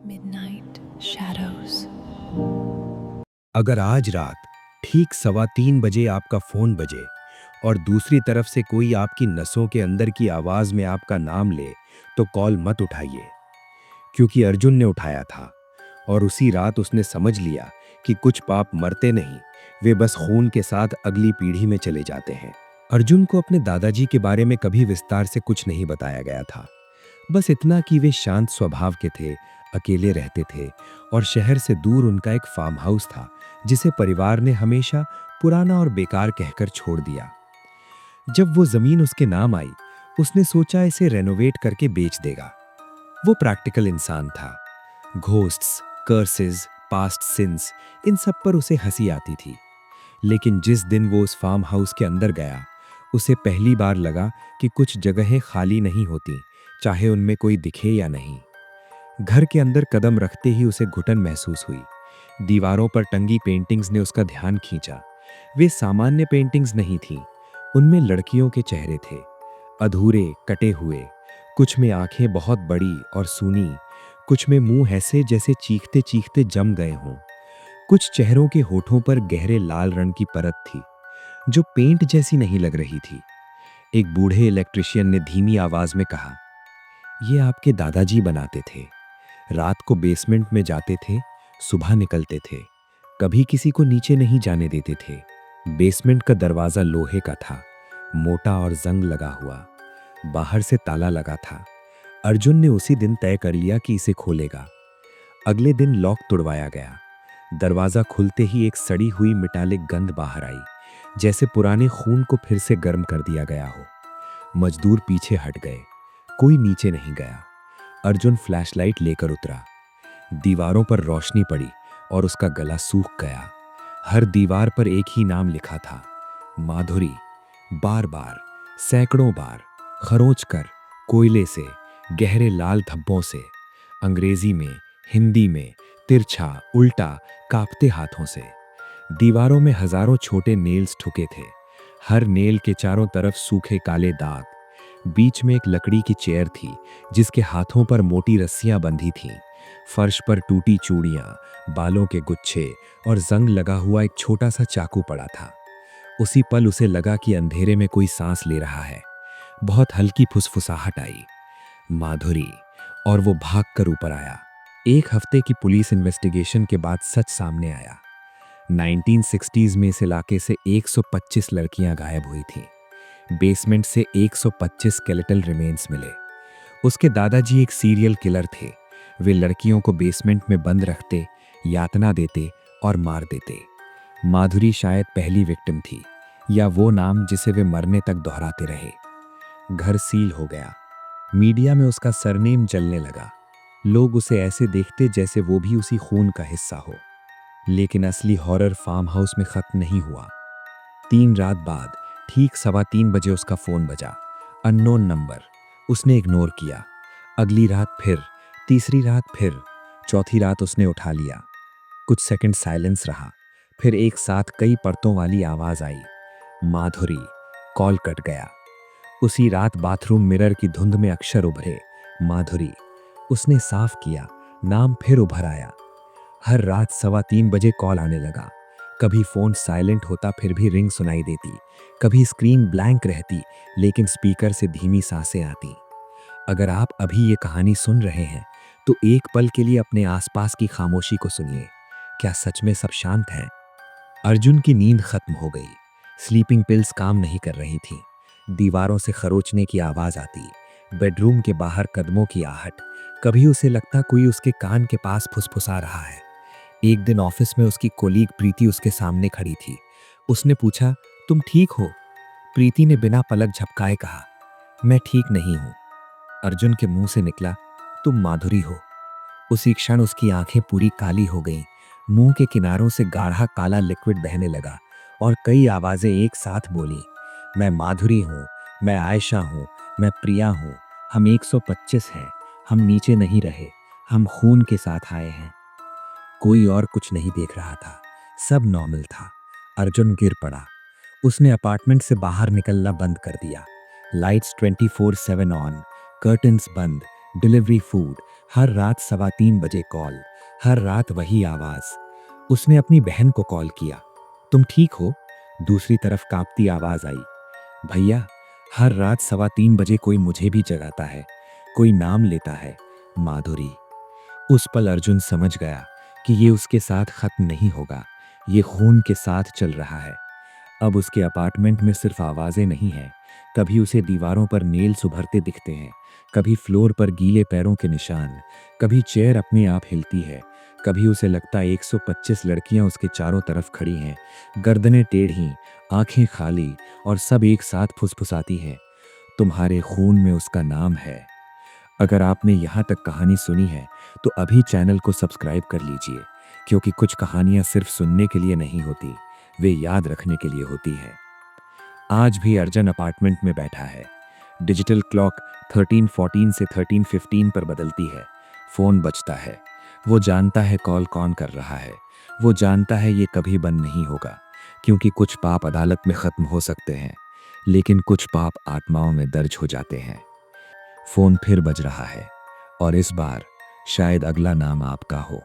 Midnight Shadows. अगर आज रात ठीक 3:15 बजे आपका फोन बजे और दूसरी तरफ से कोई आपकी नसों के अंदर की आवाज में आपका नाम ले, तो कॉल मत उठाइए। क्योंकि अर्जुन ने उठाया था और उसी रात उसने समझ लिया कि कुछ पाप मरते नहीं, वे बस खून के साथ अगली पीढ़ी में चले जाते हैं। अर्जुन को अपने दादाजी के बारे में कभी विस्तार से कुछ नहीं बताया गया था। बस इतना कि वे शांत स्वभाव के थे, अकेले रहते थे और शहर से दूर उनका एक फार्म हाउस था जिसे परिवार ने हमेशा पुराना और बेकार कहकर छोड़ दिया। जब वो जमीन उसके नाम आई, उसने सोचा इसे रेनोवेट करके बेच देगा। वो प्रैक्टिकल इंसान था। घोस्ट्स, कर्सेस, पास्ट सिंस, इन सब पर उसे हंसी आती थी। लेकिन जिस दिन वो उस फार्म हाउस के अंदर गया, उसे पहली बार लगा कि कुछ जगहें खाली नहीं होती, चाहे उनमें कोई दिखे या नहीं। घर के अंदर कदम रखते ही उसे घुटन महसूस हुई। दीवारों पर टंगी पेंटिंग्स ने उसका ध्यान खींचा। वे सामान्य पेंटिंग्स नहीं थीं, उनमें लड़कियों के चेहरे थे, अधूरे, कटे हुए। कुछ में आंखें बहुत बड़ी और सूनी, कुछ में मुंह ऐसे जैसे चीखते चीखते जम गए हों। कुछ चेहरों के होठों पर गहरे लाल रंग की परत थी, जो पेंट जैसी नहीं लग रही थी। एक बूढ़े इलेक्ट्रिशियन ने धीमी आवाज में कहा, ये आपके दादाजी बनाते थे। रात को बेसमेंट में जाते थे, सुबह निकलते थे, कभी किसी को नीचे नहीं जाने देते थे। बेसमेंट का दरवाजा लोहे का था, मोटा और जंग लगा हुआ। बाहर से ताला लगा था। अर्जुन ने उसी दिन तय कर लिया कि इसे खोलेगा। अगले दिन लॉक तुड़वाया गया। दरवाजा खुलते ही एक सड़ी हुई मेटालिक गंध बाहर आई, जैसे पुराने खून को फिर से गर्म कर दिया गया हो। मजदूर पीछे हट गए, कोई नीचे नहीं गया। अर्जुन फ्लैशलाइट लेकर उतरा। दीवारों पर रोशनी पड़ी और उसका गला सूख गया। हर दीवार पर एक ही नाम लिखा था, माधुरी। बार बार, सैकड़ों बार, खरोंच कर, कोयले से, गहरे लाल धब्बों से, अंग्रेजी में, हिंदी में, तिरछा, उल्टा, कांपते हाथों से। दीवारों में हजारों छोटे नेल्स ठुके थे, हर नेल के चारों तरफ सूखे काले दाग। बीच में एक लकड़ी की चेयर थी, जिसके हाथों पर मोटी रस्सियां बंधी थीं। फर्श पर टूटी चूड़ियां, बालों के गुच्छे और जंग लगा हुआ एक छोटा सा चाकू पड़ा था। उसी पल उसे लगा कि अंधेरे में कोई सांस ले रहा है। बहुत हल्की फुसफुसाहट आई, माधुरी, और वो भागकर ऊपर आया। एक हफ्ते की पुलिस इन्वेस्टिगेशन के बाद सच सामने आया। 1960s में इस इलाके से 125 लड़कियां गायब हुई थीं। बेसमेंट से 125 स्केलेटल रिमेन्स मिले। उसके दादाजी एक सीरियल किलर थे। वे लड़कियों को बेसमेंट में बंद रखते, यातना देते और मार देते। माधुरी शायद पहली विक्टिम थी, या वो नाम जिसे वे मरने तक दोहराते रहे। घर सील हो गया। मीडिया में उसका सरनेम जलने लगा। लोग उसे ऐसे देखते जैसे वो भी उसी खून का हिस्सा हो। लेकिन असली हॉरर फार्म हाउस में खत्म नहीं हुआ। 3 रात बाद ठीक 3:15 बजे उसका फोन बजा। Unknown number. उसने इग्नोर किया। अगली रात फिर, तीसरी रात फिर, चौथी रात उसने उठा लिया। कुछ सेकंड साइलेंस रहा, फिर एक साथ कई परतों वाली आवाज आई, माधुरी। कॉल कट गया। उसी रात बाथरूम मिरर की धुंध में अक्षर उभरे, माधुरी। उसने साफ किया, नाम फिर उभर आया। हर रात 3:15 बजे कॉल आने लगा। कभी फोन साइलेंट होता फिर भी रिंग सुनाई देती, कभी स्क्रीन ब्लैंक रहती लेकिन स्पीकर से धीमी सांसें आती। अगर आप अभी ये कहानी सुन रहे हैं, तो एक पल के लिए अपने आसपास की खामोशी को सुनिए। क्या सच में सब शांत है? अर्जुन की नींद खत्म हो गई। स्लीपिंग पिल्स काम नहीं कर रही थी। दीवारों से खरोचने की आवाज आती, बेडरूम के बाहर कदमों की आहट। कभी उसे लगता कोई उसके कान के पास फुसफुसा रहा है। एक दिन ऑफिस में उसकी कोलीग प्रीति उसके सामने खड़ी थी। उसने पूछा, तुम ठीक हो? प्रीति ने बिना पलक झपकाए कहा, मैं ठीक नहीं हूं। अर्जुन के मुंह से निकला, तुम माधुरी हो। उसी क्षण उसकी आंखें पूरी काली हो गईं। मुंह के किनारों से गाढ़ा काला लिक्विड बहने लगा और कई आवाजें एक साथ बोली, मैं माधुरी हूं, मैं आयशा हूं, मैं प्रिया हूं। हम 125 हैं, हम नीचे नहीं रहे, हम खून के साथ आए हैं। कोई और कुछ नहीं देख रहा था, सब नॉर्मल था। अर्जुन गिर पड़ा। उसने अपार्टमेंट से बाहर निकलना बंद कर दिया। लाइट्स 24/7 ऑन, कर्टन्स बंद, डिलीवरी फूड, हर रात 3:15 कॉल, हर रात वही आवाज। उसने अपनी बहन को कॉल किया। तुम ठीक हो? दूसरी तरफ कांपती आवाज आई। भैया, हर रात 3:15 कोई मुझे भी जगाता है, कोई नाम लेता है, माधुरी। उस पल अर्जुन समझ गया कि ये उसके साथ खत्म नहीं होगा, ये खून के साथ चल रहा है। अब उसके अपार्टमेंट में सिर्फ आवाजें नहीं हैं, कभी उसे दीवारों पर नेल्स उभरते दिखते हैं, कभी फ्लोर पर गीले पैरों के निशान, कभी चेयर अपने आप हिलती है, कभी उसे लगता है 125 लड़कियां उसके चारों तरफ खड़ी हैं, गर्दनें टेढ़ी, आंखें खाली, और सब एक साथ फुसफुसाती हैं, तुम्हारे खून में उसका नाम है। अगर आपने यहाँ तक कहानी सुनी है तो अभी चैनल को सब्सक्राइब कर लीजिए, क्योंकि कुछ कहानियाँ सिर्फ सुनने के लिए नहीं होती, वे याद रखने के लिए होती हैं। आज भी अर्जन अपार्टमेंट में बैठा है। डिजिटल क्लॉक 13:14 से 13:15 पर बदलती है। फोन बजता है। वो जानता है कॉल कौन कर रहा है। वो जानता है ये कभी बंद नहीं होगा, क्योंकि कुछ पाप अदालत में खत्म हो सकते हैं, लेकिन कुछ पाप आत्माओं में दर्ज हो जाते हैं। फोन फिर बज रहा है, और इस बार शायद अगला नाम आपका हो।